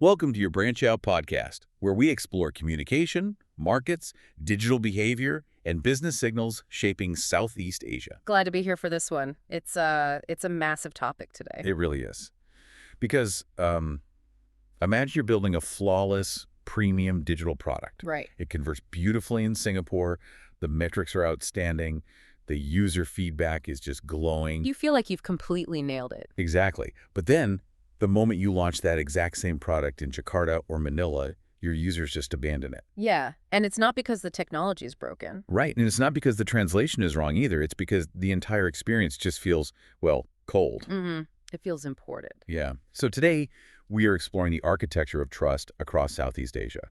Welcome to your Branch Out podcast, where we explore communication, markets, digital behavior, and business signals shaping Southeast Asia. Glad to be here for this one. It's a massive topic today. It really is. Because imagine you're building a flawless, premium digital product. Right. It converts beautifully in Singapore. The metrics are outstanding. The user feedback is just glowing. You feel like you've completely nailed it. Exactly. But then, the moment you launch that exact same product in Jakarta or Manila, your users just abandon it. Yeah, and it's not because the technology is broken. Right, and it's not because the translation is wrong either. It's because the entire experience just feels, well, cold. It feels imported. Yeah. So today, we are exploring the architecture of trust across Southeast Asia.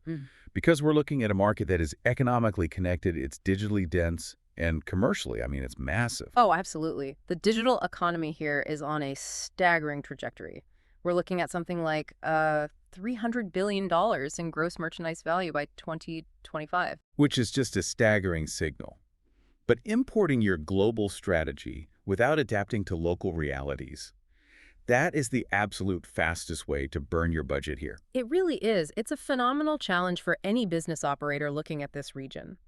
Because we're looking at a market that is economically connected, it's digitally dense, and commercially, I mean, it's massive. Oh, absolutely. The digital economy here is on a staggering trajectory. We're looking at something like $300 billion in gross merchandise value by 2025. Which is just a staggering signal. But importing your global strategy without adapting to local realities, that is the absolute fastest way to burn your budget here. It really is. It's a phenomenal challenge for any business operator looking at this region.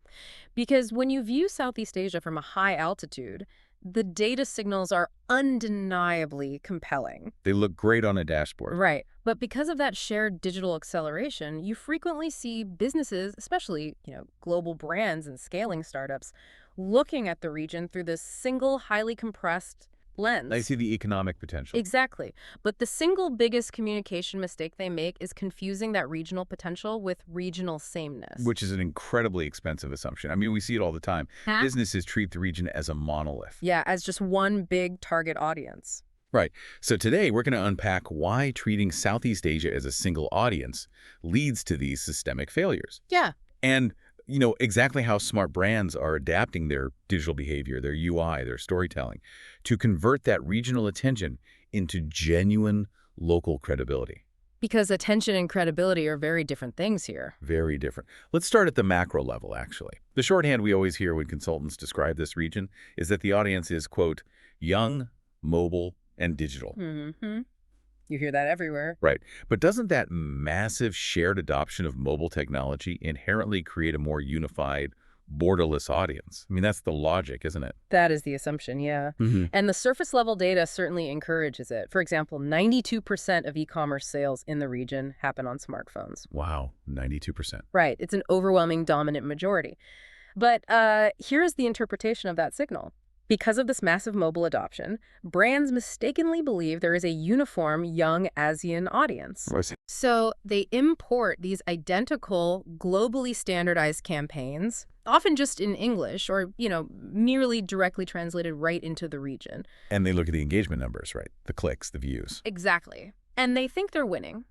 Because when you view Southeast Asia from a high altitude, the data signals are undeniably compelling. They look great on a dashboard. Right. But because of that shared digital acceleration, you frequently see businesses, especially, global brands and scaling startups, looking at the region through this single, highly compressed lens. I see the economic potential. Exactly. But the single biggest communication mistake they make is confusing that regional potential with regional sameness. Which is an incredibly expensive assumption. I mean, we see it all the time. Businesses treat the region as a monolith. Yeah, as just one big target audience. Right. So today, we're going to unpack why treating Southeast Asia as a single audience leads to these systemic failures. Yeah. And exactly how smart brands are adapting their digital behavior, their UI, their storytelling, to convert that regional attention into genuine local credibility. Because attention and credibility are very different things here. Very different. Let's start at the macro level, actually. The shorthand we always hear when consultants describe this region is that the audience is, quote, young, mobile, and digital. You hear that everywhere. Right. But doesn't that massive shared adoption of mobile technology inherently create a more unified, borderless audience? I mean, that's the logic, isn't it? That is the assumption, yeah. And the surface-level data certainly encourages it. For example, 92% of e-commerce sales in the region happen on smartphones. Wow, 92%. Right. It's an overwhelming dominant majority. But here is the interpretation of that signal. Because of this massive mobile adoption, brands mistakenly believe there is a uniform young ASEAN audience. So they import these identical, globally standardized campaigns, often just in English or, merely directly translated right into the region. And they look at the engagement numbers, right? The clicks, the views. Exactly. And they think they're winning,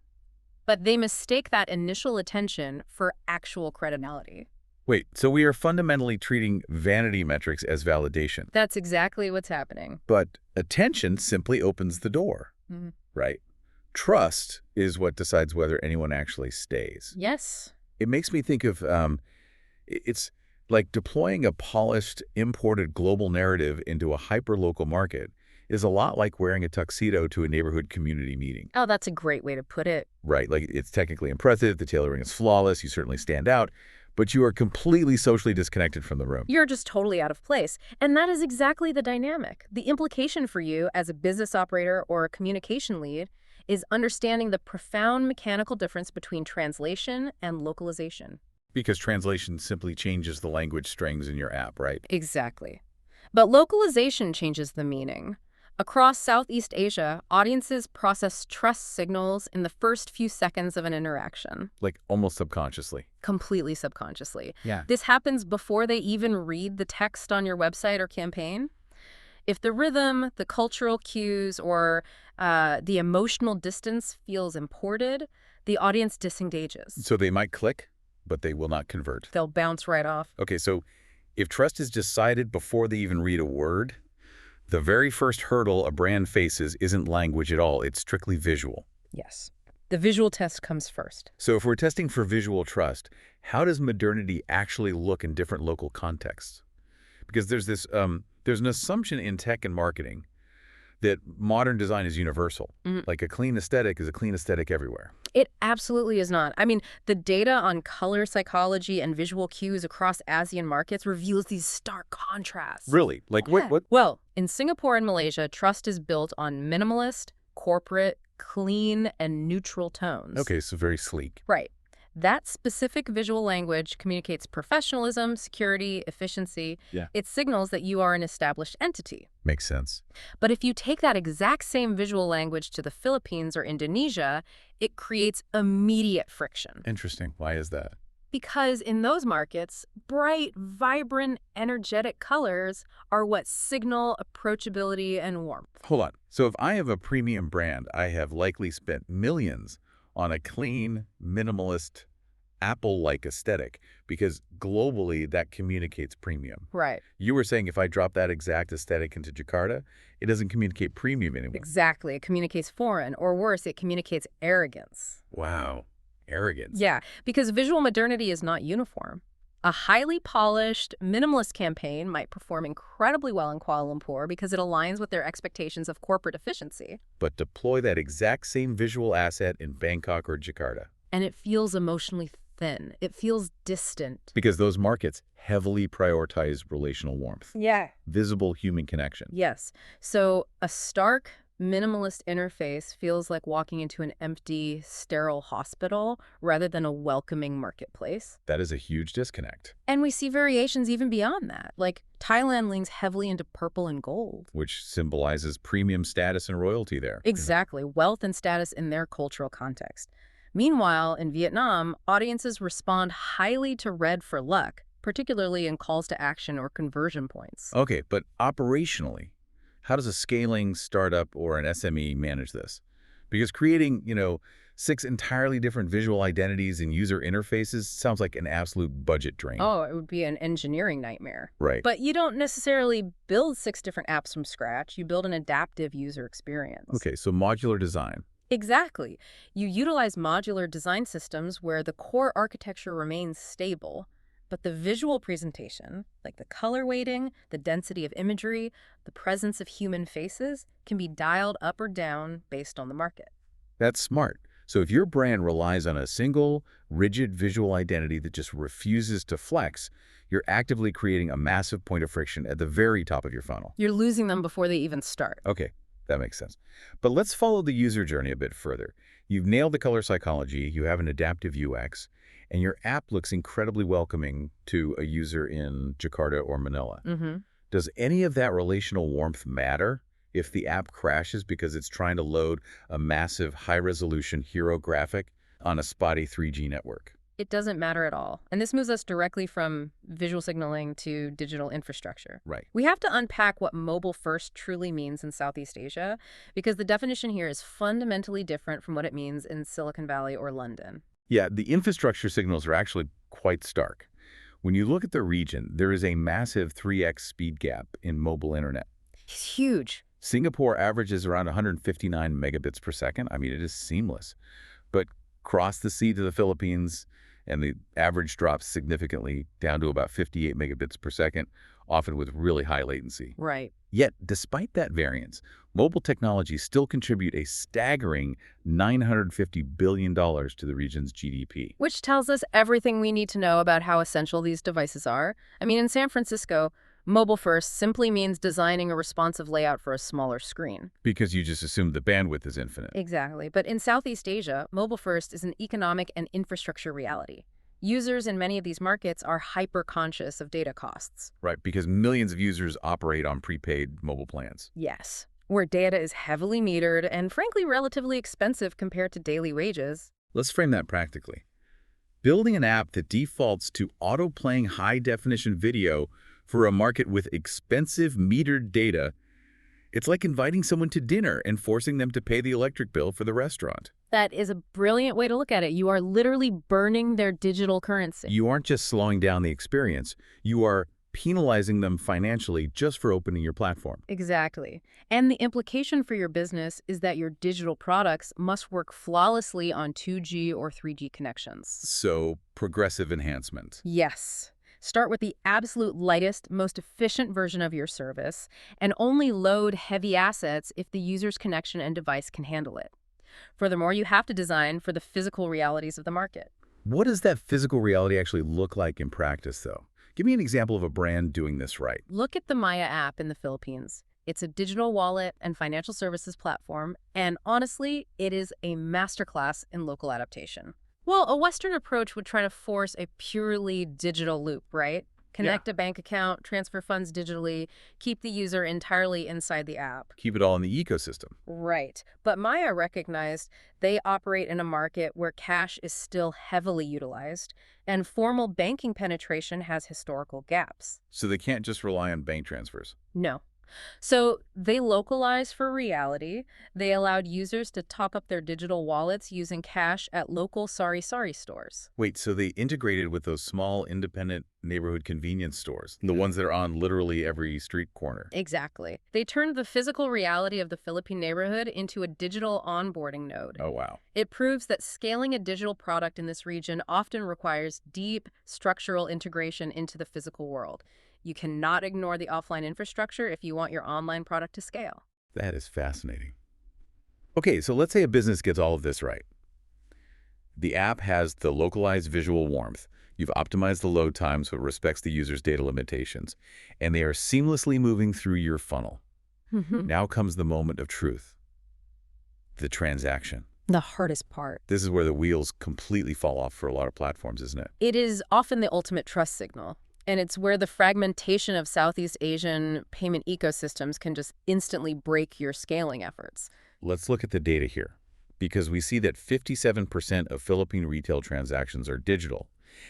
but they mistake that initial attention for actual credibility. Wait, so we are fundamentally treating vanity metrics as validation. That's exactly what's happening. But attention simply opens the door, right? Trust is what decides whether anyone actually stays. Yes. It makes me think of, it's like deploying a polished, imported global narrative into a hyper-local market is a lot like wearing a tuxedo to a neighborhood community meeting. Oh, that's a great way to put it. Right, like it's technically impressive, the tailoring is flawless, you certainly stand out, but you are completely socially disconnected from the room. You're just totally out of place. And that is exactly the dynamic. The implication for you as a business operator or a communication lead is understanding the profound mechanical difference between translation and localization. Because translation simply changes the language strings in your app, right? Exactly. But localization changes the meaning. Across Southeast Asia, audiences process trust signals in the first few seconds of an interaction. Like almost subconsciously. Completely subconsciously. Yeah. This happens before they even read the text on your website or campaign. If the rhythm, the cultural cues, or the emotional distance feels imported, the audience disengages. So they might click, but they will not convert. They'll bounce right off. Okay, so if trust is decided before they even read a word, the very first hurdle a brand faces isn't language at all. It's strictly visual. Yes. The visual test comes first. So if we're testing for visual trust, how does modernity actually look in different local contexts? Because there's an assumption in tech and marketing that modern design is universal. Mhm. Like a clean aesthetic is a clean aesthetic everywhere. It absolutely is not. I mean, the data on color psychology and visual cues across ASEAN markets reveals these stark contrasts. Really? Like Yeah. what? Well, in Singapore and Malaysia, trust is built on minimalist, corporate, clean, and neutral tones. Okay, so very sleek. Right. That specific visual language communicates professionalism, security, efficiency. Yeah. It signals that you are an established entity. Makes sense. But if you take that exact same visual language to the Philippines or Indonesia, it creates immediate friction. Interesting. Why is that? Because in those markets, bright, vibrant, energetic colors are what signal approachability and warmth. Hold on. So if I have a premium brand, I have likely spent millions on a clean, minimalist, Apple-like aesthetic because globally that communicates premium. Right. You were saying if I drop that exact aesthetic into Jakarta, it doesn't communicate premium anymore. Exactly. It communicates foreign, or worse, it communicates arrogance. Wow. Arrogance. Yeah, because visual modernity is not uniform. A highly polished, minimalist campaign might perform incredibly well in Kuala Lumpur because it aligns with their expectations of corporate efficiency. But deploy that exact same visual asset in Bangkok or Jakarta. And it feels emotionally thin. It feels distant. Because those markets heavily prioritize relational warmth. Yeah. Visible human connection. Yes. So a stark, minimalist interface feels like walking into an empty, sterile hospital rather than a welcoming marketplace. That is a huge disconnect. And we see variations even beyond that. Like Thailand leans heavily into purple and gold. Which symbolizes premium status and royalty there. Exactly. Wealth and status in their cultural context. Meanwhile, in Vietnam, audiences respond highly to red for luck, particularly in calls to action or conversion points. Okay, but operationally, how does a scaling startup or an SME manage this? Because creating, 6 entirely different visual identities and user interfaces sounds like an absolute budget drain. Oh, it would be an engineering nightmare. Right. But you don't necessarily build 6 different apps from scratch. You build an adaptive user experience. Okay, so modular design. Exactly. You utilize modular design systems where the core architecture remains stable, but the visual presentation, like the color weighting, the density of imagery, the presence of human faces, can be dialed up or down based on the market. That's smart. So if your brand relies on a single, rigid visual identity that just refuses to flex, you're actively creating a massive point of friction at the very top of your funnel. You're losing them before they even start. Okay, that makes sense. But let's follow the user journey a bit further. You've nailed the color psychology, you have an adaptive UX, and your app looks incredibly welcoming to a user in Jakarta or Manila. Mm-hmm. Does any of that relational warmth matter if the app crashes because it's trying to load a massive high-resolution hero graphic on a spotty 3G network? It doesn't matter at all. And this moves us directly from visual signaling to digital infrastructure. Right. We have to unpack what mobile first truly means in Southeast Asia, because the definition here is fundamentally different from what it means in Silicon Valley or London. Yeah, the infrastructure signals are actually quite stark. When you look at the region, there is a massive 3x speed gap in mobile internet. It's huge. Singapore averages around 159 megabits per second. I mean, it is seamless. But cross the sea to the Philippines, and the average drops significantly down to about 58 megabits per second, often with really high latency. Right. Yet, despite that variance, mobile technologies still contribute a staggering $950 billion to the region's GDP. Which tells us everything we need to know about how essential these devices are. I mean, in San Francisco, mobile first simply means designing a responsive layout for a smaller screen. Because you just assume the bandwidth is infinite. Exactly. But in Southeast Asia, mobile first is an economic and infrastructure reality. Users in many of these markets are hyper-conscious of data costs. Right, because millions of users operate on prepaid mobile plans. Yes, where data is heavily metered and frankly relatively expensive compared to daily wages. Let's frame that practically. Building an app that defaults to auto-playing high-definition video for a market with expensive metered data, it's like inviting someone to dinner and forcing them to pay the electric bill for the restaurant. That is a brilliant way to look at it. You are literally burning their digital currency. You aren't just slowing down the experience, you are penalizing them financially just for opening your platform. Exactly. And the implication for your business is that your digital products must work flawlessly on 2G or 3G connections. So, progressive enhancement. Yes. Start with the absolute lightest, most efficient version of your service, and only load heavy assets if the user's connection and device can handle it. Furthermore, you have to design for the physical realities of the market. What does that physical reality actually look like in practice, though? Give me an example of a brand doing this right. Look at the Maya app in the Philippines. It's a digital wallet and financial services platform, and honestly, it is a masterclass in local adaptation. Well, a Western approach would try to force a purely digital loop, right? Connect a bank account, transfer funds digitally, keep the user entirely inside the app. Keep it all in the ecosystem. Right. But Maya recognized they operate in a market where cash is still heavily utilized, and formal banking penetration has historical gaps. So they can't just rely on bank transfers. No. So they localized for reality. They allowed users to top up their digital wallets using cash at local sari-sari stores. Wait, so they integrated with those small, independent neighborhood convenience stores, the ones that are on literally every street corner. Exactly. They turned the physical reality of the Philippine neighborhood into a digital onboarding node. Oh, wow. It proves that scaling a digital product in this region often requires deep structural integration into the physical world. You cannot ignore the offline infrastructure if you want your online product to scale. That is fascinating. Okay, so let's say a business gets all of this right. The app has the localized visual warmth. You've optimized the load time so it respects the user's data limitations, and they are seamlessly moving through your funnel. Now comes the moment of truth. The transaction. The hardest part. This is where the wheels completely fall off for a lot of platforms, isn't it? It is often the ultimate trust signal. And it's where the fragmentation of Southeast Asian payment ecosystems can just instantly break your scaling efforts. Let's look at the data here, because we see that 57% of Philippine retail transactions are digital,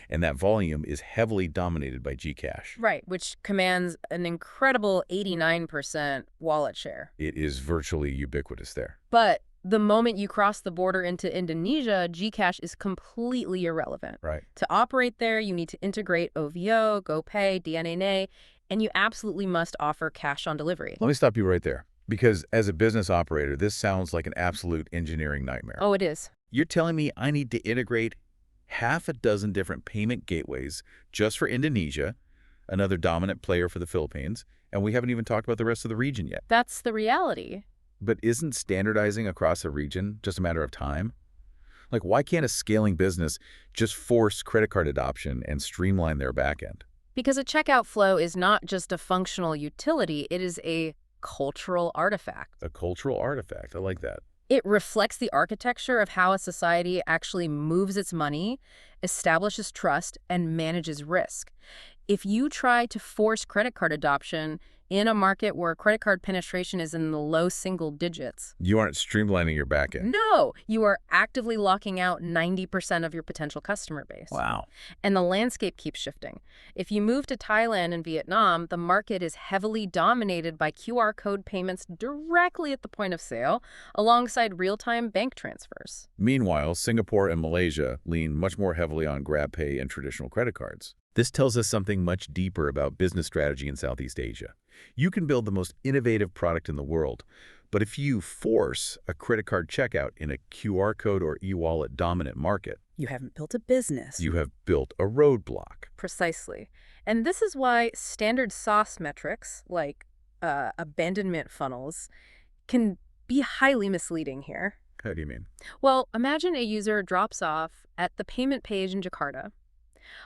and that volume is heavily dominated by GCash. Right, which commands an incredible 89% wallet share. It is virtually ubiquitous there. But the moment you cross the border into Indonesia, GCash is completely irrelevant. Right. To operate there, you need to integrate OVO, GoPay, DNA, and you absolutely must offer cash on delivery. Let me stop you right there, because as a business operator, this sounds like an absolute engineering nightmare. Oh, it is. You're telling me I need to integrate half a dozen different payment gateways just for Indonesia, another dominant player for the Philippines, and we haven't even talked about the rest of the region yet. That's the reality. But isn't standardizing across a region just a matter of time? Like, why can't a scaling business just force credit card adoption and streamline their backend? Because a checkout flow is not just a functional utility, it is a cultural artifact. A cultural artifact. I like that. It reflects the architecture of how a society actually moves its money, establishes trust, and manages risk. If you try to force credit card adoption in a market where credit card penetration is in the low single digits, You aren't streamlining your backend. no, you are actively locking out 90% of your potential customer base. Wow. And the landscape keeps shifting. If you move to Thailand and Vietnam, the market is heavily dominated by QR code payments directly at the point of sale, alongside real-time bank transfers. Meanwhile, Singapore and Malaysia lean much more heavily on GrabPay and traditional credit cards. This tells us something much deeper about business strategy in Southeast Asia. You can build the most innovative product in the world, but if you force a credit card checkout in a QR code or e-wallet dominant market, You haven't built a business. you have built a roadblock. Precisely. And this is why standard SaaS metrics, like abandonment funnels, can be highly misleading here. How do you mean? Well, imagine a user drops off at the payment page in Jakarta.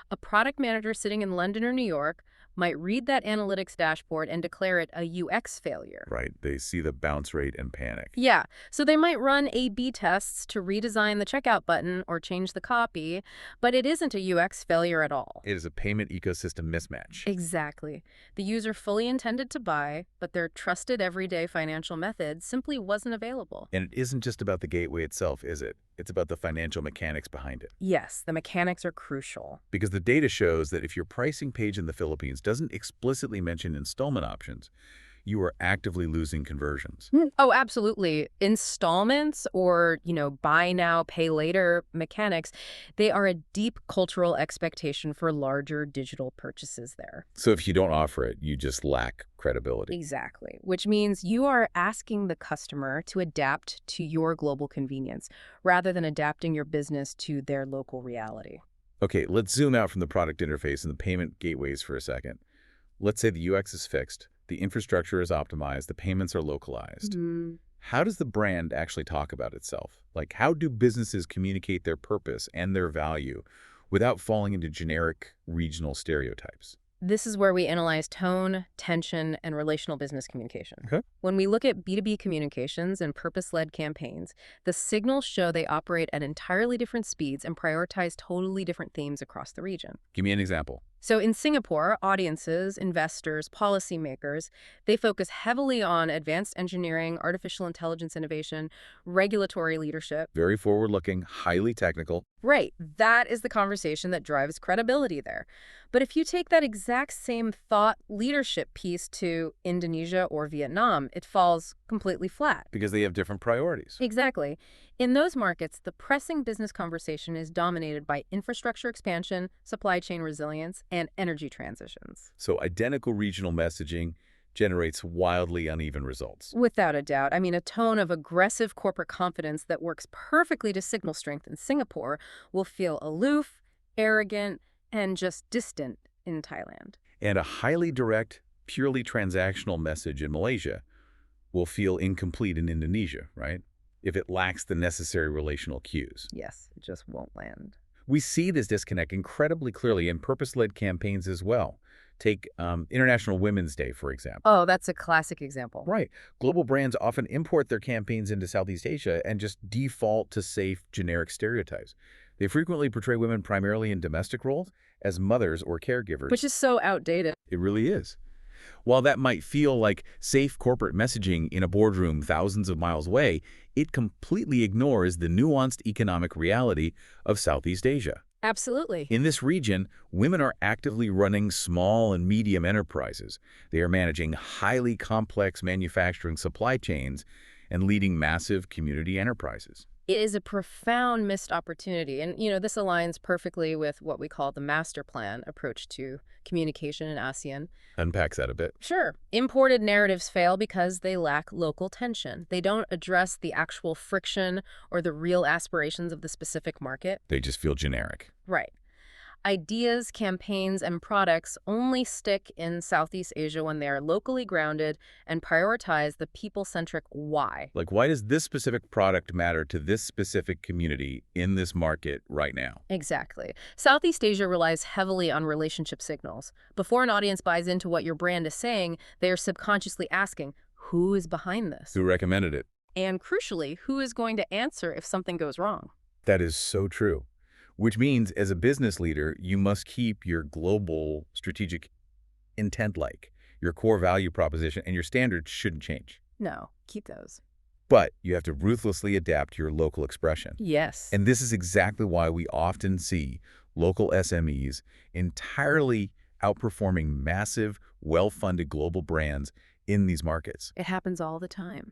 A product manager sitting in London or New York might read that analytics dashboard and declare it a UX failure. Right, they see the bounce rate and panic. Yeah, so they might run A/B tests to redesign the checkout button or change the copy, but it isn't a UX failure at all. It is a payment ecosystem mismatch. Exactly. The user fully intended to buy, but their trusted everyday financial method simply wasn't available. And it isn't just about the gateway itself, is it? It's about the financial mechanics behind it. Yes, the mechanics are crucial. Because the data shows that if your pricing page in the Philippines doesn't explicitly mention installment options, you are actively losing conversions. Oh, absolutely. Installments or, buy now, pay later mechanics, they are a deep cultural expectation for larger digital purchases there. So if you don't offer it, you just lack credibility. Exactly. Which means you are asking the customer to adapt to your global convenience rather than adapting your business to their local reality. Okay, let's zoom out from the product interface and the payment gateways for a second. Let's say the UX is fixed, the infrastructure is optimized, the payments are localized. Hmm. How does the brand actually talk about itself? Like, how do businesses communicate their purpose and their value without falling into generic regional stereotypes? This is where we analyze tone, tension, and relational business communication. Okay. When we look at B2B communications and purpose-led campaigns, the signals show they operate at entirely different speeds and prioritize totally different themes across the region. Give me an example. So in Singapore, audiences, investors, policymakers, they focus heavily on advanced engineering, artificial intelligence innovation, regulatory leadership. Very forward-looking, highly technical. Right, that is the conversation that drives credibility there. But if you take that exact same thought leadership piece to Indonesia or Vietnam, it falls completely flat. Because they have different priorities. Exactly. In those markets, the pressing business conversation is dominated by infrastructure expansion, supply chain resilience, and energy transitions. So identical regional messaging generates wildly uneven results. Without a doubt. I mean, a tone of aggressive corporate confidence that works perfectly to signal strength in Singapore will feel aloof, arrogant, and just distant in Thailand. And a highly direct, purely transactional message in Malaysia will feel incomplete in Indonesia, right? If it lacks the necessary relational cues. Yes, it just won't land. We see this disconnect incredibly clearly in purpose-led campaigns as well. Take International Women's Day, for example. Oh, that's a classic example. Right. Global brands often import their campaigns into Southeast Asia and just default to safe, generic stereotypes. They frequently portray women primarily in domestic roles as mothers or caregivers. Which is so outdated. It really is. While that might feel like safe corporate messaging in a boardroom thousands of miles away, it completely ignores the nuanced economic reality of Southeast Asia. Absolutely. In this region, women are actively running small and medium enterprises. They are managing highly complex manufacturing supply chains and leading massive community enterprises. It is a profound missed opportunity. And, this aligns perfectly with what we call the master plan approach to communication in ASEAN. Unpacks that a bit. Sure, imported narratives fail because they lack local tension. They don't address the actual friction or the real aspirations of the specific market. They just feel generic. Right. Ideas, campaigns, and products only stick in Southeast Asia when they are locally grounded and prioritize the people-centric why. Like, why does this specific product matter to this specific community in this market right now? Exactly. Southeast Asia relies heavily on relationship signals. Before an audience buys into what your brand is saying, they are subconsciously asking, who is behind this? Who recommended it? And crucially, who is going to answer if something goes wrong? That is so true. Which means, as a business leader, you must keep your global strategic intent like, your core value proposition, and your standards shouldn't change. No, keep those. But you have to ruthlessly adapt your local expression. Yes. And this is exactly why we often see local SMEs entirely outperforming massive, well-funded global brands in these markets. It happens all the time.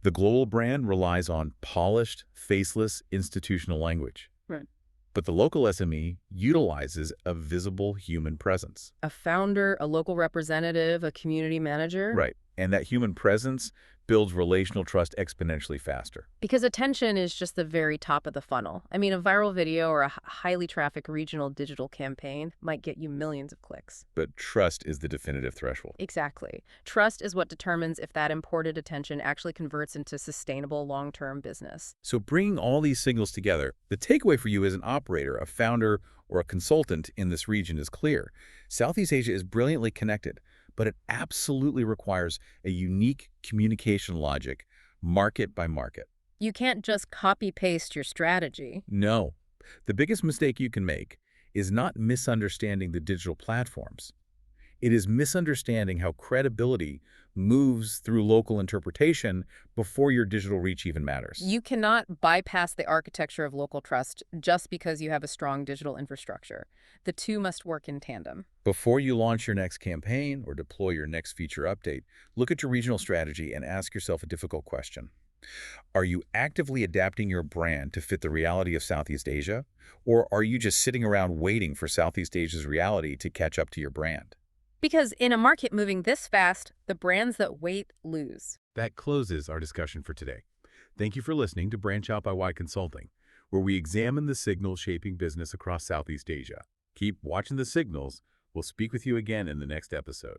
The global brand relies on polished, faceless institutional language. Right. But the local SME utilizes a visible human presence. A founder, a local representative, a community manager. Right. And that human presence builds relational trust exponentially faster. Because attention is just the very top of the funnel. I mean, a viral video or a highly trafficked regional digital campaign might get you millions of clicks. But trust is the definitive threshold. Exactly. Trust is what determines if that imported attention actually converts into sustainable long-term business. So bringing all these signals together, the takeaway for you as an operator, a founder, or a consultant in this region is clear. Southeast Asia is brilliantly connected, but it absolutely requires a unique communication logic, market by market. You can't just copy-paste your strategy. No. The biggest mistake you can make is not misunderstanding the digital platforms. It is misunderstanding how credibility moves through local interpretation before your digital reach even matters. You cannot bypass the architecture of local trust just because you have a strong digital infrastructure. The two must work in tandem. Before you launch your next campaign or deploy your next feature update, look at your regional strategy and ask yourself a difficult question. Are you actively adapting your brand to fit the reality of Southeast Asia? Or are you just sitting around waiting for Southeast Asia's reality to catch up to your brand? Because in a market moving this fast, the brands that wait lose. That closes our discussion for today. Thank you for listening to Branch Out by Y Consulting. where we examine the signals shaping business across Southeast Asia. Keep watching the signals. We'll speak with you again in the next episode.